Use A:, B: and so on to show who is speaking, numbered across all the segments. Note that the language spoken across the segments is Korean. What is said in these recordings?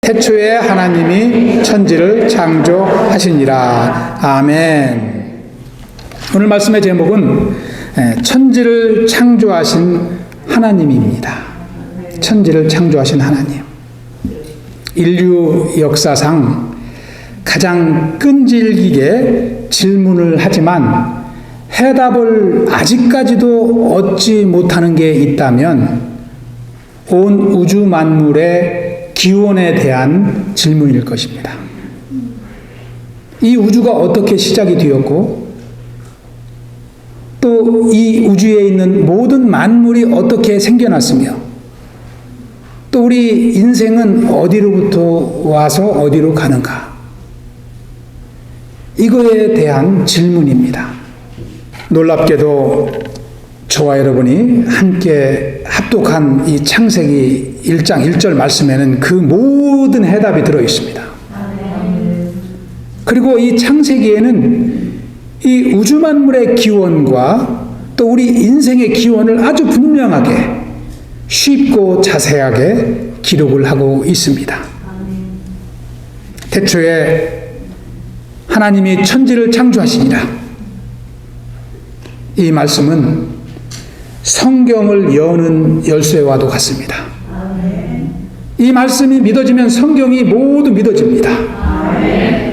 A: 태초에 하나님이 천지를 창조하시니라. 아멘. 오늘 말씀의 제목은 천지를 창조하신 하나님입니다. 천지를 창조하신 하나님. 인류 역사상 가장 끈질기게 질문을 하지만 해답을 아직까지도 얻지 못하는 게 있다면 온 우주 만물의 기원에 대한 질문일 것입니다. 이 우주가 어떻게 시작이 되었고 또 이 우주에 있는 모든 만물이 어떻게 생겨났으며 또 우리 인생은 어디로부터 와서 어디로 가는가, 이거에 대한 질문입니다. 놀랍게도 저와 여러분이 함께 합독한 이 창세기 1장 1절 말씀에는 그 모든 해답이 들어 있습니다. 그리고 이 창세기에는 이 우주 만물의 기원과 또 우리 인생의 기원을 아주 분명하게 쉽고 자세하게 기록을 하고 있습니다. 태초에 하나님이 천지를 창조하시니라. 이 말씀은 성경을 여는 열쇠와도 같습니다. 이 말씀이 믿어지면 성경이 모두 믿어집니다.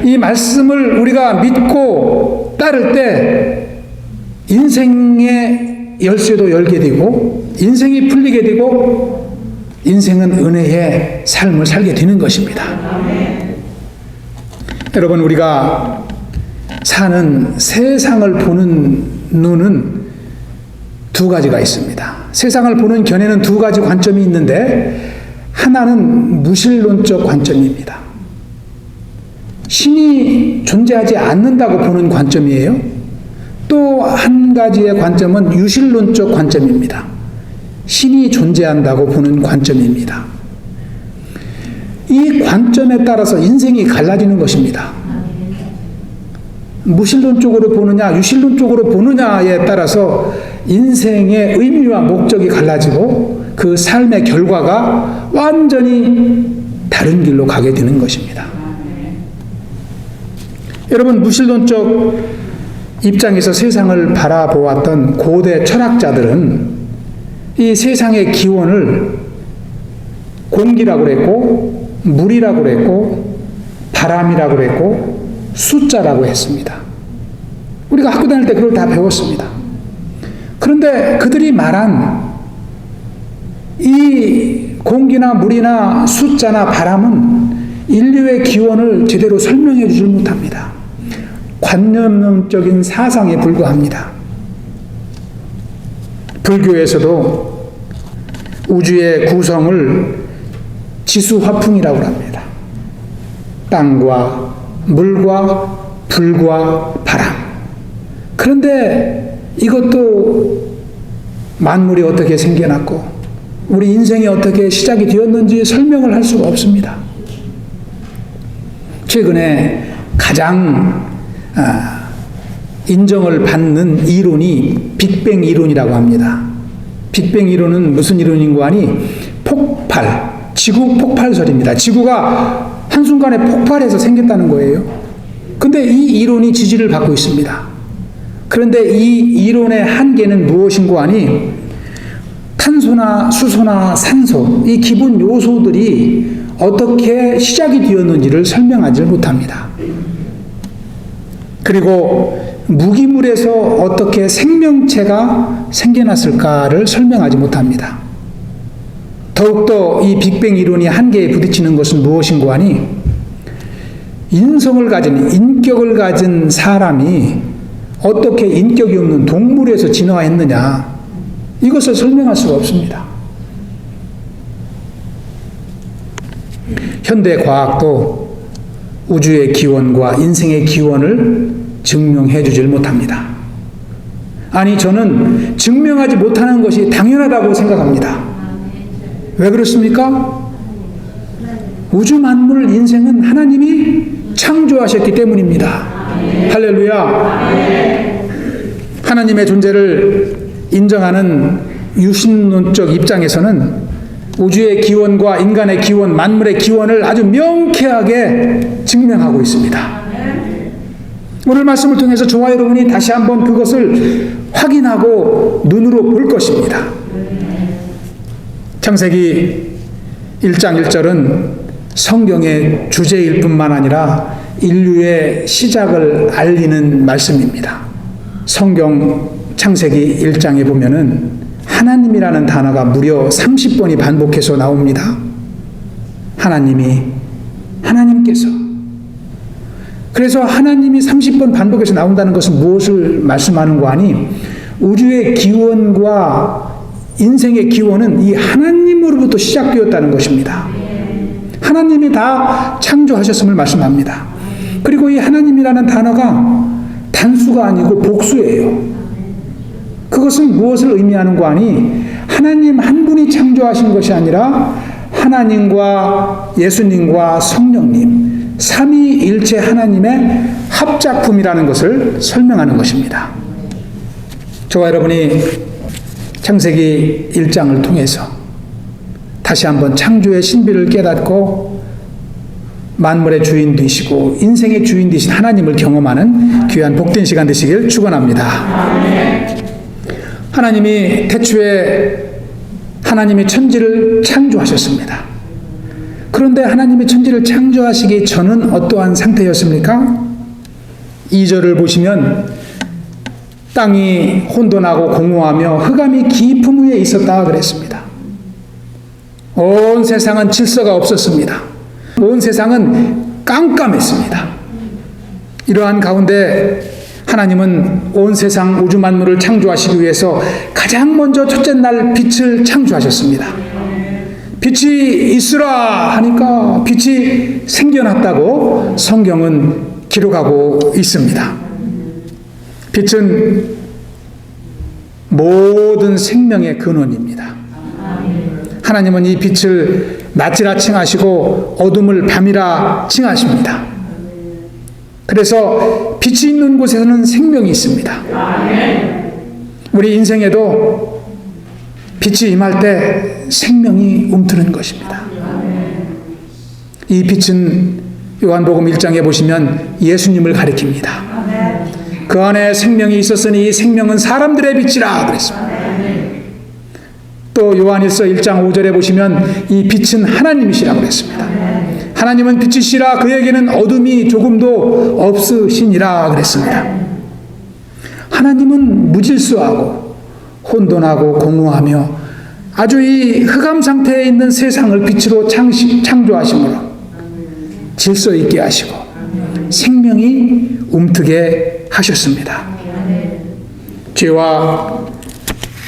A: 이 말씀을 우리가 믿고 따를 때 인생의 열쇠도 열게 되고 인생이 풀리게 되고 인생은 은혜의 삶을 살게 되는 것입니다. 여러분, 우리가 사는 세상을 보는 눈은 두 가지가 있습니다. 세상을 보는 견해는 두 가지 관점이 있는데 하나는 무신론적 관점입니다. 신이 존재하지 않는다고 보는 관점이에요. 또 한 가지의 관점은 유신론적 관점입니다. 신이 존재한다고 보는 관점입니다. 이 관점에 따라서 인생이 갈라지는 것입니다. 무신론적으로 보느냐 유신론적으로 보느냐에 따라서 인생의 의미와 목적이 갈라지고 그 삶의 결과가 완전히 다른 길로 가게 되는 것입니다. 여러분, 무신론적 입장에서 세상을 바라보았던 고대 철학자들은 이 세상의 기원을 공기라고 그랬고 물이라고 그랬고 바람이라고 그랬고 숫자라고 했습니다. 우리가 학교 다닐 때 그걸 다 배웠습니다. 그런데 그들이 말한 이 공기나 물이나 숫자나 바람은 인류의 기원을 제대로 설명해 주질 못합니다. 관념론적인 사상에 불과합니다. 불교에서도 우주의 구성을 지수화풍이라고 합니다. 땅과 물과 불과 바람. 그런데 이것도 만물이 어떻게 생겨났고 우리 인생이 어떻게 시작이 되었는지 설명을 할 수가 없습니다. 최근에 가장 인정을 받는 이론이 빅뱅 이론이라고 합니다. 빅뱅 이론은 무슨 이론인고 하니 폭발, 지구 폭발설입니다. 지구가 한순간에 폭발해서 생겼다는 거예요. 근데 이 이론이 지지를 받고 있습니다. 그런데 이 이론의 한계는 무엇인고 하니 탄소나 수소나 산소, 이 기본 요소들이 어떻게 시작이 되었는지를 설명하지 못합니다. 그리고 무기물에서 어떻게 생명체가 생겨났을까를 설명하지 못합니다. 더욱더 이 빅뱅 이론이 한계에 부딪히는 것은 무엇인고 하니 인성을 가진, 인격을 가진 사람이 어떻게 인격이 없는 동물에서 진화했느냐, 이것을 설명할 수가 없습니다. 현대 과학도 우주의 기원과 인생의 기원을 증명해 주질 못합니다. 아니, 저는 증명하지 못하는 것이 당연하다고 생각합니다. 왜 그렇습니까? 우주 만물 인생은 하나님이 창조하셨기 때문입니다. 할렐루야. 하나님의 존재를 인정하는 유신론적 입장에서는 우주의 기원과 인간의 기원, 만물의 기원을 아주 명쾌하게 증명하고 있습니다. 오늘 말씀을 통해서 저와 여러분이 다시 한번 그것을 확인하고 눈으로 볼 것입니다. 창세기 1장 1절은 성경의 주제일 뿐만 아니라 인류의 시작을 알리는 말씀입니다. 성경 창세기 1장에 보면은 하나님이라는 단어가 무려 30번이 반복해서 나옵니다. 하나님께서. 그래서 하나님이 30번 반복해서 나온다는 것은 무엇을 말씀하는 거 아니? 우주의 기원과 인생의 기원은 이 하나님으로부터 시작되었다는 것입니다. 하나님이 다 창조하셨음을 말씀합니다. 그리고 이 하나님이라는 단어가 단수가 아니고 복수예요. 그것은 무엇을 의미하는 거 아니? 하나님 한 분이 창조하신 것이 아니라 하나님과 예수님과 성령님, 삼위일체 하나님의 합작품이라는 것을 설명하는 것입니다. 저와 여러분이 창세기 1장을 통해서 다시 한번 창조의 신비를 깨닫고 만물의 주인 되시고 인생의 주인 되신 하나님을 경험하는 귀한 복된 시간 되시길 축원합니다. 하나님이 태초에 하나님이 천지를 창조하셨습니다. 그런데 하나님이 천지를 창조하시기 전은 어떠한 상태였습니까? 2절을 보시면 땅이 혼돈하고 공허하며 흑암이 깊음 위에 있었다 그랬습니다. 온 세상은 질서가 없었습니다. 온 세상은 깜깜했습니다. 이러한 가운데 하나님은 온 세상 우주 만물을 창조하시기 위해서 가장 먼저 첫째 날 빛을 창조하셨습니다. 빛이 있으라 하니까 빛이 생겨났다고 성경은 기록하고 있습니다. 빛은 모든 생명의 근원입니다. 하나님은 이 빛을 낮이라 칭하시고 어둠을 밤이라 칭하십니다. 그래서 빛이 있는 곳에서는 생명이 있습니다. 우리 인생에도 빛이 임할 때 생명이 움트는 것입니다. 이 빛은 요한복음 1장에 보시면 예수님을 가리킵니다. 그 안에 생명이 있었으니 이 생명은 사람들의 빛이라 그랬습니다. 또 요한일서 1장 5절에 보시면 이 빛은 하나님이시라고 그랬습니다. 하나님은 빛이시라 그에게는 어둠이 조금도 없으시니라 그랬습니다. 하나님은 무질서하고 혼돈하고 공허하며 아주 이 흑암 상태에 있는 세상을 빛으로 창조하심으로 질서 있게 하시고 생명이 움트게 하셨습니다. 죄와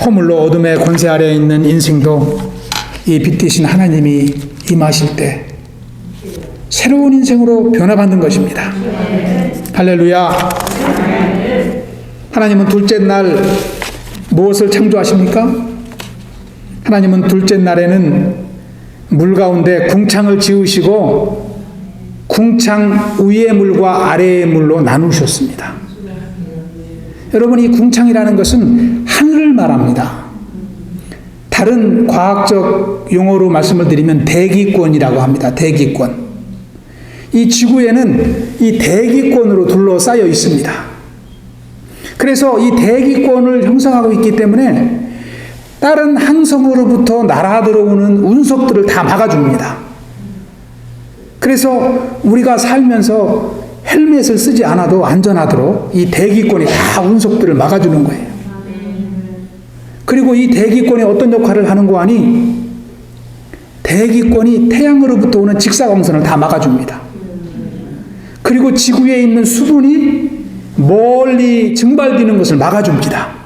A: 허물로 어둠의 권세 아래에 있는 인생도 이 빛 대신 하나님이 임하실 때 새로운 인생으로 변화받는 것입니다. 할렐루야. 하나님은 둘째 날 무엇을 창조하십니까? 하나님은 둘째 날에는 물 가운데 궁창을 지으시고 궁창 위의 물과 아래의 물로 나누셨습니다. 여러분, 이 궁창이라는 것은 하늘을 말합니다. 다른 과학적 용어로 말씀을 드리면 대기권이라고 합니다. 대기권. 이 지구에는 이 대기권으로 둘러싸여 있습니다. 그래서 이 대기권을 형성하고 있기 때문에 다른 항성으로부터 날아 들어오는 운석들을 다 막아줍니다. 그래서 우리가 살면서 헬멧을 쓰지 않아도 안전하도록 이 대기권이 다 운석들을 막아주는 거예요. 그리고 이 대기권이 어떤 역할을 하는 거 아니? 대기권이 태양으로부터 오는 직사광선을 다 막아줍니다. 그리고 지구에 있는 수분이 멀리 증발되는 것을 막아줍니다.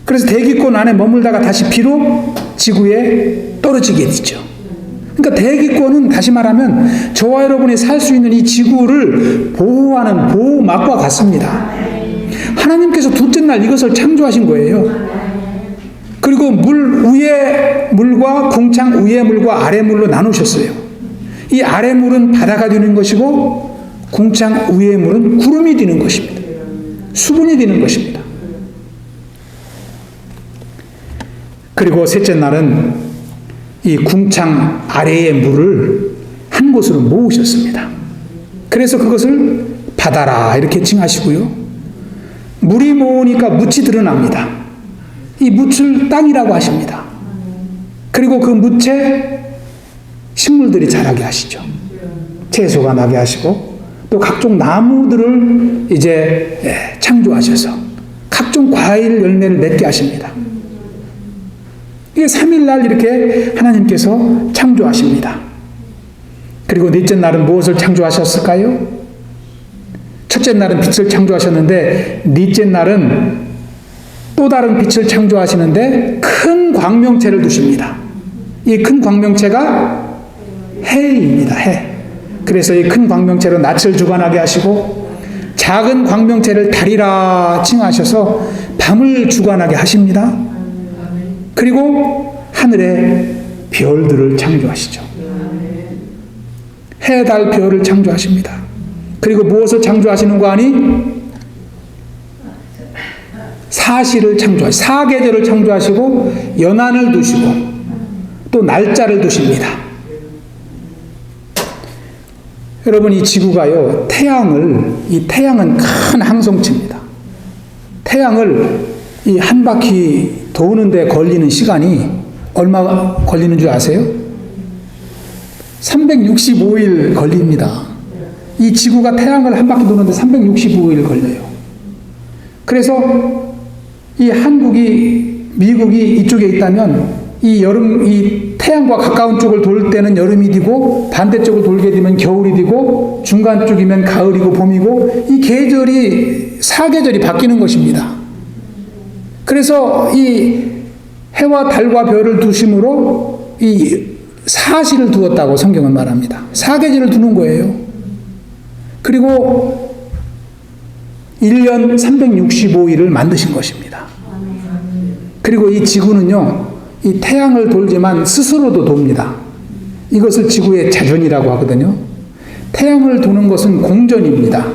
A: 그래서 대기권 안에 머물다가 다시 비로 지구에 떨어지게 되죠. 그러니까 대기권은 다시 말하면 저와 여러분이 살 수 있는 이 지구를 보호하는 보호막과 같습니다. 하나님께서 둘째 날 이것을 창조하신 거예요. 그리고 물 위의 물과 궁창 위의 물과 아래 물로 나누셨어요. 이 아래 물은 바다가 되는 것이고 궁창 위의 물은 구름이 되는 것입니다. 수분이 되는 것입니다. 그리고 셋째 날은 이 궁창 아래의 물을 한 곳으로 모으셨습니다. 그래서 그것을 바다라 이렇게 칭하시고요. 물이 모으니까 묻이 드러납니다. 이 묻을 땅이라고 하십니다. 그리고 그 묻에 식물들이 자라게 하시죠. 채소가 나게 하시고 또 각종 나무들을 이제 창조하셔서 각종 과일 열매를 맺게 하십니다. 이게 3일날 이렇게 하나님께서 창조하십니다. 그리고 넷째 날은 무엇을 창조하셨을까요? 첫째 날은 빛을 창조하셨는데 넷째 날은 또 다른 빛을 창조하시는데 큰 광명체를 두십니다. 이 큰 광명체가 해입니다. 해. 그래서 이 큰 광명체로 낯을 주관하게 하시고 작은 광명체를 달이라 칭하셔서 밤을 주관하게 하십니다. 그리고 하늘에 별들을 창조하시죠. 해, 달, 별을 창조하십니다. 그리고 무엇을 창조하시는 거 아니? 사시를 창조하시고 사계절을 창조하시고 연한을 두시고 또 날짜를 두십니다. 여러분 이 지구가요 이 태양은 큰 항성체입니다. 태양을 이 한 바퀴 도는데 걸리는 시간이 얼마 걸리는 줄 아세요? 365일 걸립니다. 이 지구가 태양을 한 바퀴 도는데 365일 걸려요. 그래서 이 미국이 이쪽에 있다면 이 태양과 가까운 쪽을 돌 때는 여름이 되고 반대쪽을 돌게 되면 겨울이 되고 중간 쪽이면 가을이고 봄이고 이 계절이 사계절이 바뀌는 것입니다. 그래서 이 해와 달과 별을 두심으로 이 사시를 두었다고 성경은 말합니다. 사계절을 두는 거예요. 그리고 1년 365일을 만드신 것입니다. 그리고 이 지구는요, 이 태양을 돌지만 스스로도 돕니다. 이것을 지구의 자전이라고 하거든요. 태양을 도는 것은 공전입니다.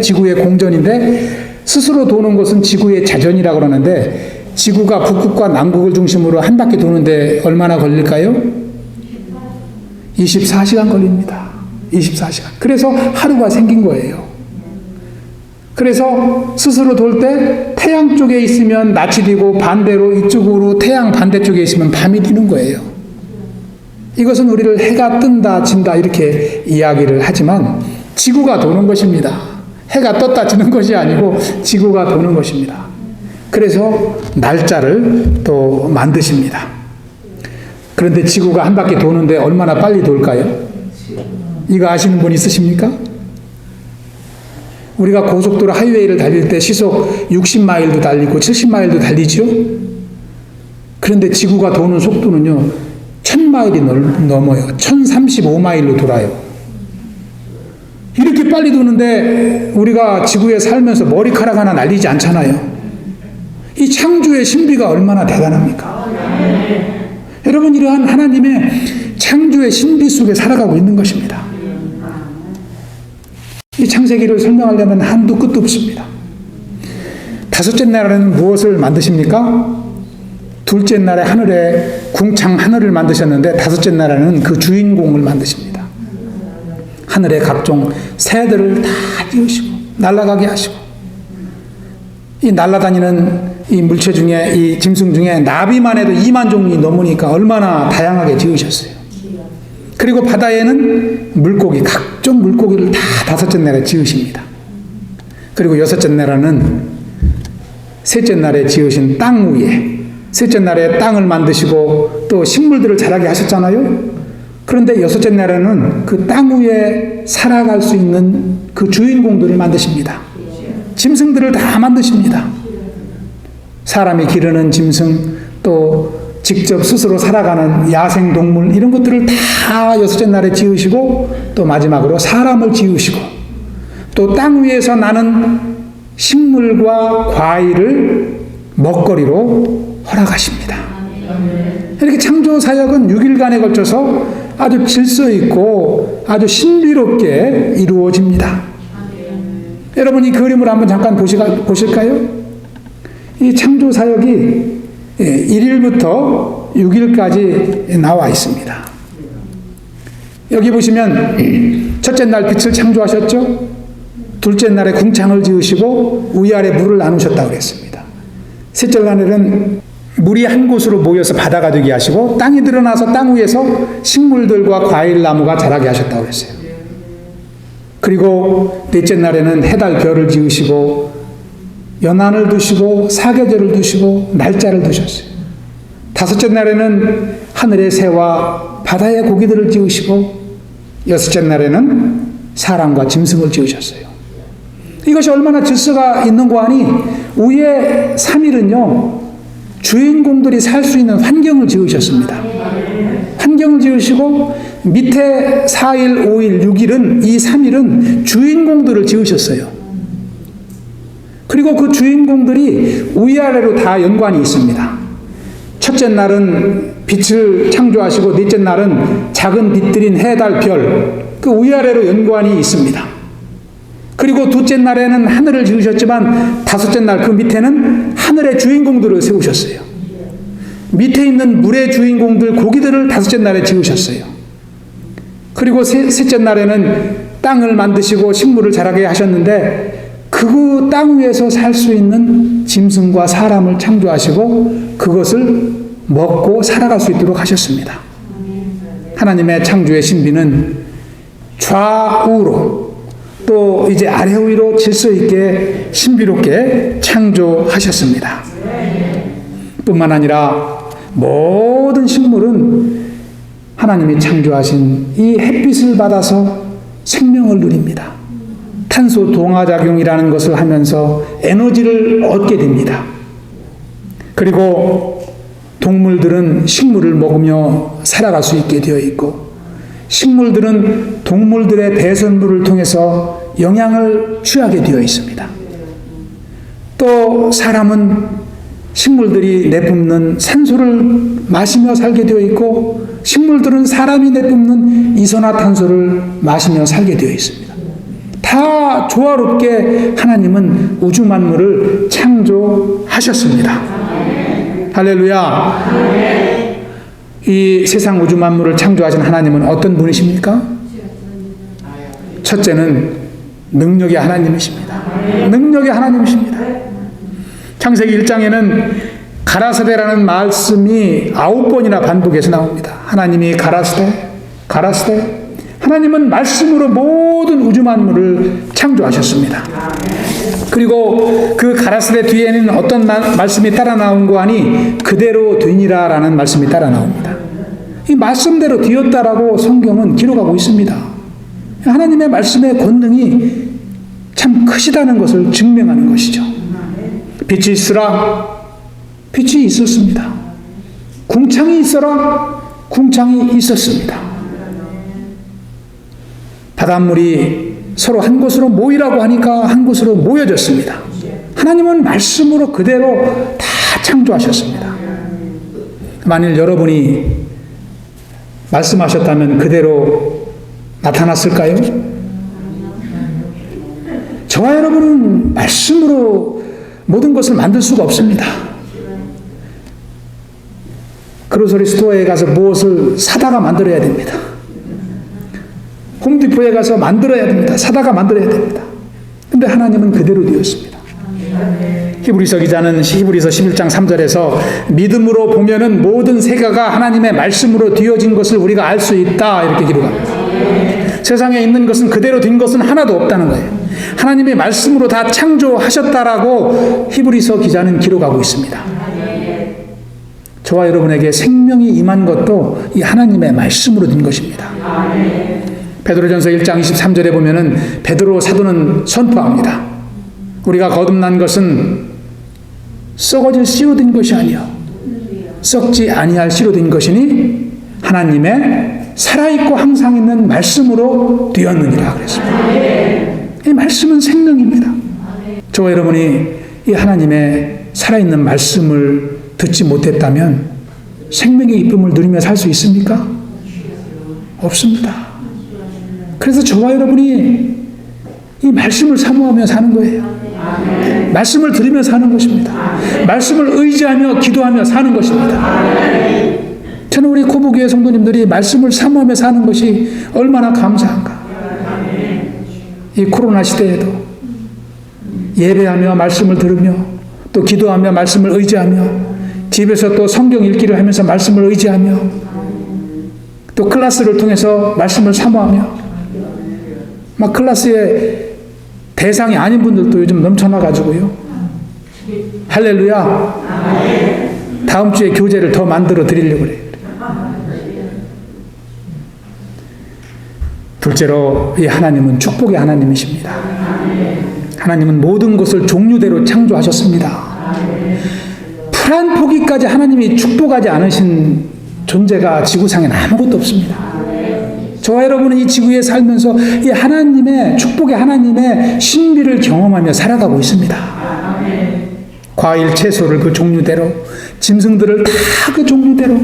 A: 지구의 공전인데, 스스로 도는 것은 지구의 자전이라고 그러는데, 지구가 북극과 남극을 중심으로 한 바퀴 도는데 얼마나 걸릴까요? 24시간 걸립니다. 24시간. 그래서 하루가 생긴 거예요. 그래서 스스로 돌 때 태양 쪽에 있으면 낮이 되고 반대로 이쪽으로 태양 반대쪽에 있으면 밤이 되는 거예요. 이것은 우리를 해가 뜬다 진다 이렇게 이야기를 하지만 지구가 도는 것입니다. 해가 떴다 지는 것이 아니고 지구가 도는 것입니다. 그래서 날짜를 또 만드십니다. 그런데 지구가 한 바퀴 도는데 얼마나 빨리 돌까요? 이거 아시는 분 있으십니까? 우리가 고속도로 하이웨이를 달릴 때 시속 60마일도 달리고 70마일도 달리죠? 그런데 지구가 도는 속도는요, 1000마일이 넘어요. 1035마일로 돌아요. 이렇게 빨리 도는데 우리가 지구에 살면서 머리카락 하나 날리지 않잖아요. 이 창조의 신비가 얼마나 대단합니까? 여러분, 이러한 하나님의 창조의 신비 속에 살아가고 있는 것입니다. 이 창세기를 설명하려면 한도 끝도 없습니다. 다섯째 날에는 무엇을 만드십니까? 둘째 날에 하늘에 궁창 하늘을 만드셨는데 다섯째 날에는 그 주인공을 만드십니다. 하늘에 각종 새들을 다 띄우시고 날아가게 하시고, 이 날아다니는 이 물체 중에, 이 짐승 중에 나비만 해도 2만 종이 넘으니까 얼마나 다양하게 지으셨어요. 그리고 바다에는 물고기, 각종 물고기를 다 다섯째 날에 지으십니다. 그리고 여섯째 날에는 셋째 날에 지으신 땅 위에, 셋째 날에 땅을 만드시고 또 식물들을 자라게 하셨잖아요. 그런데 여섯째 날에는 그 땅 위에 살아갈 수 있는 그 주인공들을 만드십니다. 짐승들을 다 만드십니다. 사람이 기르는 짐승, 또 직접 스스로 살아가는 야생 동물, 이런 것들을 다 여섯째 날에 지으시고, 또 마지막으로 사람을 지으시고, 또 땅 위에서 나는 식물과 과일을 먹거리로 허락하십니다. 이렇게 창조 사역은 6일간에 걸쳐서 아주 질서 있고 아주 신비롭게 이루어집니다. 여러분, 이 그림을 한번 잠깐 보실까요? 이 창조 사역이 1일부터 6일까지 나와 있습니다. 여기 보시면 첫째 날 빛을 창조하셨죠? 둘째 날에 궁창을 지으시고 위아래 물을 나누셨다고 그랬습니다. 셋째 날에는 물이 한 곳으로 모여서 바다가 되게 하시고 땅이 드러나서 땅 위에서 식물들과 과일나무가 자라게 하셨다고 그랬어요. 그리고 넷째 날에는 해달 별을 지으시고 연한을 두시고 사계절을 두시고 날짜를 두셨어요. 다섯째 날에는 하늘의 새와 바다의 고기들을 지으시고 여섯째 날에는 사람과 짐승을 지으셨어요. 이것이 얼마나 질서가 있는 거 아니? 위에 3일은요 주인공들이 살 수 있는 환경을 지으셨습니다. 환경을 지으시고 밑에 4일, 5일, 6일은 이 3일은 주인공들을 지으셨어요. 그리고 그 주인공들이 위아래로 다 연관이 있습니다. 첫째 날은 빛을 창조하시고 넷째 날은 작은 빛들인 해, 달, 별, 그 위아래로 연관이 있습니다. 그리고 둘째 날에는 하늘을 지으셨지만 다섯째 날 그 밑에는 하늘의 주인공들을 세우셨어요. 밑에 있는 물의 주인공들 고기들을 다섯째 날에 지으셨어요. 그리고 셋째 날에는 땅을 만드시고 식물을 자라게 하셨는데 그 땅 위에서 살 수 있는 짐승과 사람을 창조하시고 그것을 먹고 살아갈 수 있도록 하셨습니다. 하나님의 창조의 신비는 좌우로 또 이제 아래 위로 질서 있게 신비롭게 창조하셨습니다. 뿐만 아니라 모든 식물은 하나님이 창조하신 이 햇빛을 받아서 생명을 누립니다. 탄소 동화작용이라는 것을 하면서 에너지를 얻게 됩니다. 그리고 동물들은 식물을 먹으며 살아갈 수 있게 되어 있고 식물들은 동물들의 배설물을 통해서 영양을 취하게 되어 있습니다. 또 사람은 식물들이 내뿜는 산소를 마시며 살게 되어 있고 식물들은 사람이 내뿜는 이산화탄소를 마시며 살게 되어 있습니다. 다 조화롭게 하나님은 우주 만물을 창조하셨습니다. 할렐루야. 이 세상 우주 만물을 창조하신 하나님은 어떤 분이십니까? 첫째는 능력의 하나님이십니다. 능력의 하나님이십니다. 창세기 1장에는 가라사대라는 말씀이 9번이나 반복해서 나옵니다. 하나님이 가라사대. 하나님은 말씀으로 모든 우주 만물을 창조하셨습니다. 그리고 그 가라사대 뒤에는 어떤 말씀이 따라 나온 거 아니? 그대로 되니라라는 말씀이 따라 나옵니다. 이 말씀대로 되었다라고 성경은 기록하고 있습니다. 하나님의 말씀의 권능이 참 크시다는 것을 증명하는 것이죠. 빛이 있으라, 빛이 있었습니다. 궁창이 있어라, 궁창이 있었습니다. 바닷물이 서로 한 곳으로 모이라고 하니까 한 곳으로 모여졌습니다. 하나님은 말씀으로 그대로 다 창조하셨습니다. 만일 여러분이 말씀하셨다면 그대로 나타났을까요? 저와 여러분은 말씀으로 모든 것을 만들 수가 없습니다. 그로소리 스토어에 가서 무엇을 사다가 만들어야 됩니다. 홈디포에 가서 만들어야 됩니다. 사다가 만들어야 됩니다. 근데 하나님은 그대로 되었습니다. 히브리서 기자는 히브리서 11장 3절에서 믿음으로 보면은 모든 세계가 하나님의 말씀으로 되어진 것을 우리가 알 수 있다 이렇게 기록합니다. 세상에 있는 것은 그대로 된 것은 하나도 없다는 거예요. 하나님의 말씀으로 다 창조하셨다라고 히브리서 기자는 기록하고 있습니다. 저와 여러분에게 생명이 임한 것도 이 하나님의 말씀으로 된 것입니다. 베드로전서 1장 23절에 보면은 베드로 사도는 선포합니다. 우리가 거듭난 것은 썩어질 씨로 된 것이 아니요 썩지 아니할 씨로 된 것이니 하나님의 살아있고 항상 있는 말씀으로 되었느니라 그랬습니다. 이 말씀은 생명입니다. 저와 여러분이 이 하나님의 살아있는 말씀을 듣지 못했다면 생명의 이쁨을 누리며 살 수 있습니까? 없습니다. 그래서 저와 여러분이 이 말씀을 사모하며 사는 거예요. 말씀을 들으며 사는 것입니다. 말씀을 의지하며 기도하며 사는 것입니다. 저는 우리 고부교회 성도님들이 말씀을 사모하며 사는 것이 얼마나 감사한가. 이 코로나 시대에도 예배하며 말씀을 들으며 또 기도하며 말씀을 의지하며 집에서 또 성경 읽기를 하면서 말씀을 의지하며 또 클래스를 통해서 말씀을 사모하며 막 클래스의 대상이 아닌 분들도 요즘 넘쳐나가지고요. 할렐루야. 다음 주에 교재를 더 만들어 드리려고 그래요. 둘째로 이 하나님은 축복의 하나님이십니다. 하나님은 모든 것을 종류대로 창조하셨습니다. 풀 한 포기까지 하나님이 축복하지 않으신 존재가 지구상엔 아무것도 없습니다. 저와 여러분은 이 지구에 살면서 이 하나님의 축복의 하나님의 신비를 경험하며 살아가고 있습니다. 과일, 채소를 그 종류대로, 짐승들을 다 그 종류대로.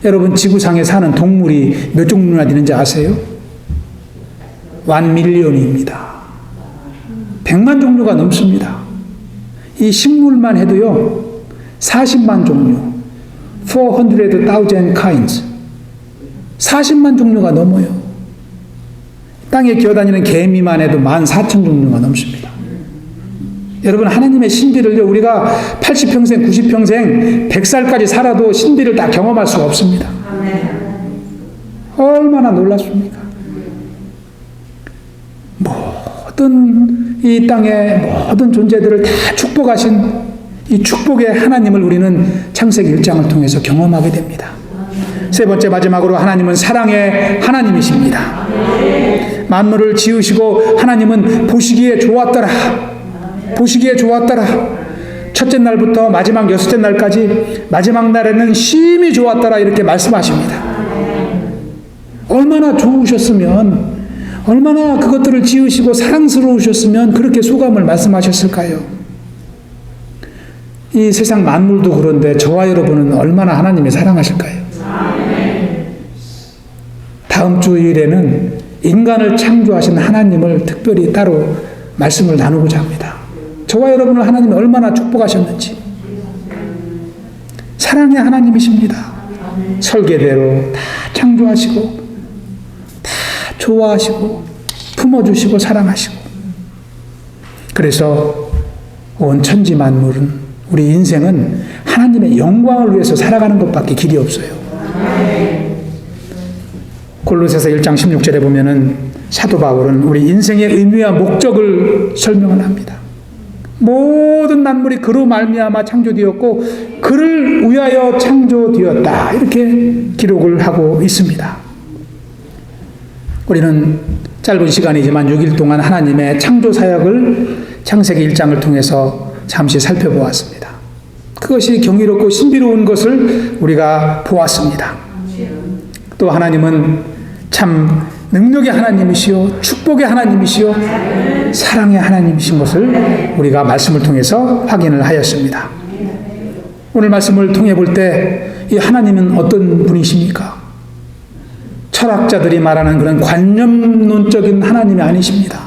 A: 여러분 지구상에 사는 동물이 몇 종류나 되는지 아세요? 1밀리언입니다. 100만 종류가 넘습니다. 이 식물만 해도요 40만 종류, 400,000 kinds, 40만 종류가 넘어요. 땅에 기어다니는 개미만 해도 14,000종류가 넘습니다. 여러분 하나님의 신비를요 우리가 80평생, 90평생, 100살까지 살아도 신비를 다 경험할 수가 없습니다. 얼마나 놀랍습니까? 모든 이 땅의 모든 존재들을 다 축복하신 이 축복의 하나님을 우리는 창세기 1장을 통해서 경험하게 됩니다. 세 번째 마지막으로 하나님은 사랑의 하나님이십니다. 만물을 지으시고 하나님은 보시기에 좋았더라. 보시기에 좋았더라. 첫째 날부터 마지막 여섯째 날까지 마지막 날에는 심히 좋았더라 이렇게 말씀하십니다. 얼마나 좋으셨으면 얼마나 그것들을 지으시고 사랑스러우셨으면 그렇게 소감을 말씀하셨을까요? 이 세상 만물도 그런데 저와 여러분은 얼마나 하나님이 사랑하실까요? 다음 주일에는 인간을 창조하신 하나님을 특별히 따로 말씀을 나누고자 합니다. 저와 여러분을 하나님이 얼마나 축복하셨는지. 사랑의 하나님이십니다. 설계대로 다 창조하시고 다 좋아하시고 품어주시고 사랑하시고. 그래서 온 천지 만물은 우리 인생은 하나님의 영광을 위해서 살아가는 것밖에 길이 없어요. 골로새서 1장 16절에 보면은 사도 바울은 우리 인생의 의미와 목적을 설명을 합니다. 모든 만물이 그로 말미암아 창조되었고 그를 위하여 창조되었다 이렇게 기록을 하고 있습니다. 우리는 짧은 시간이지만 6일 동안 하나님의 창조 사역을 창세기 1장을 통해서 잠시 살펴보았습니다. 그것이 경이롭고 신비로운 것을 우리가 보았습니다. 또 하나님은 참 능력의 하나님이시요 축복의 하나님이시요 사랑의 하나님이신 것을 우리가 말씀을 통해서 확인을 하였습니다. 오늘 말씀을 통해 볼 때 이 하나님은 어떤 분이십니까? 철학자들이 말하는 그런 관념론적인 하나님이 아니십니다.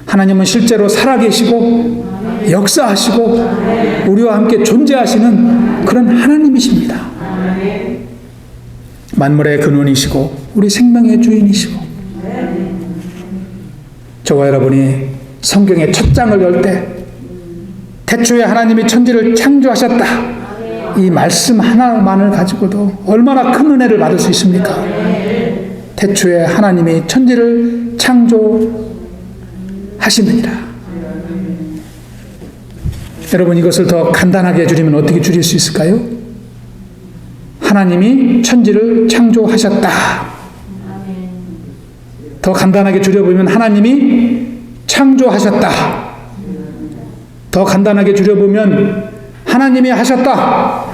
A: 하나님은 실제로 살아계시고 역사하시고 우리와 함께 존재하시는 그런 하나님이십니다. 만물의 근원이시고 우리 생명의 주인이시고 저와 여러분이 성경의 첫 장을 열 때 태초에 하나님이 천지를 창조하셨다 이 말씀 하나만을 가지고도 얼마나 큰 은혜를 받을 수 있습니까? 태초에 하나님이 천지를 창조하시느니라. 여러분 이것을 더 간단하게 줄이면 어떻게 줄일 수 있을까요? 하나님이 천지를 창조하셨다. 더 간단하게 줄여보면 하나님이 창조하셨다. 더 간단하게 줄여보면 하나님이 하셨다.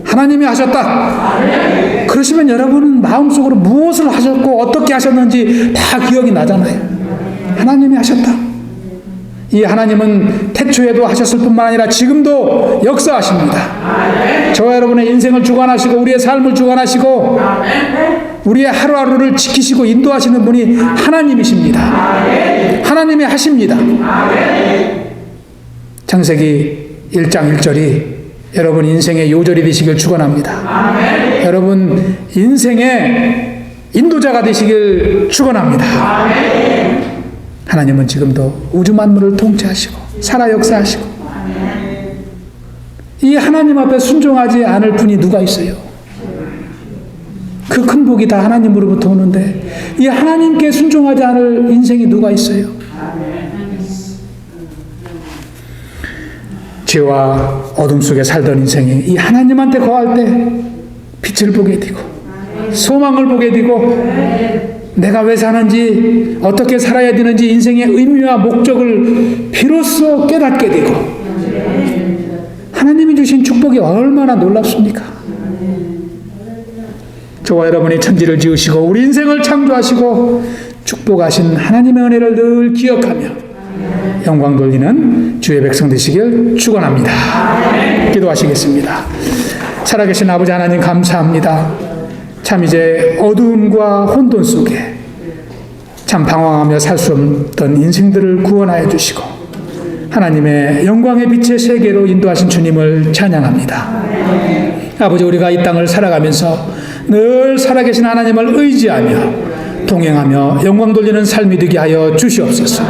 A: 하나님이 하셨다. 그러시면 여러분은 마음속으로 무엇을 하셨고 어떻게 하셨는지 다 기억이 나잖아요. 하나님이 하셨다. 이 하나님은 태초에도 하셨을 뿐만 아니라 지금도 역사하십니다. 저와 여러분의 인생을 주관하시고 우리의 삶을 주관하시고 우리의 하루하루를 지키시고 인도하시는 분이 하나님이십니다. 하나님이 하십니다. 창세기 1장 1절이 여러분 인생의 요절이 되시길 축원합니다. 여러분 인생의 인도자가 되시길 축원합니다. 하나님은 지금도 우주 만물을 통치하시고 살아 역사하시고 이 하나님 앞에 순종하지 않을 분이 누가 있어요? 그 큰 복이 다 하나님으로부터 오는데 이 하나님께 순종하지 않을 인생이 누가 있어요? 죄와 어둠 속에 살던 인생이 이 하나님한테 거할 때 빛을 보게 되고 소망을 보게 되고 내가 왜 사는지 어떻게 살아야 되는지 인생의 의미와 목적을 비로소 깨닫게 되고 하나님이 주신 축복이 얼마나 놀랍습니까? 저와 여러분이 천지를 지으시고 우리 인생을 창조하시고 축복하신 하나님의 은혜를 늘 기억하며 영광 돌리는 주의 백성 되시길 축원합니다. 기도하시겠습니다. 살아계신 아버지 하나님 감사합니다. 참 이제 어두움과 혼돈 속에 참 방황하며 살 수 없던 인생들을 구원하여 주시고 하나님의 영광의 빛의 세계로 인도하신 주님을 찬양합니다. 아버지 우리가 이 땅을 살아가면서 늘 살아계신 하나님을 의지하며 동행하며 영광 돌리는 삶이 되게 하여 주시옵소서.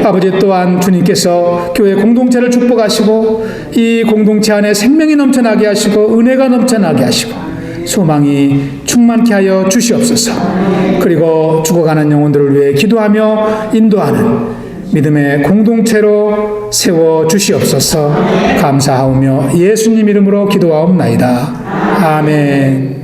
A: 아버지 또한 주님께서 교회 공동체를 축복하시고 이 공동체 안에 생명이 넘쳐나게 하시고 은혜가 넘쳐나게 하시고 소망이 충만케 하여 주시옵소서. 그리고 죽어가는 영혼들을 위해 기도하며 인도하는 믿음의 공동체로 세워 주시옵소서. 감사하오며 예수님 이름으로 기도하옵나이다. 아멘.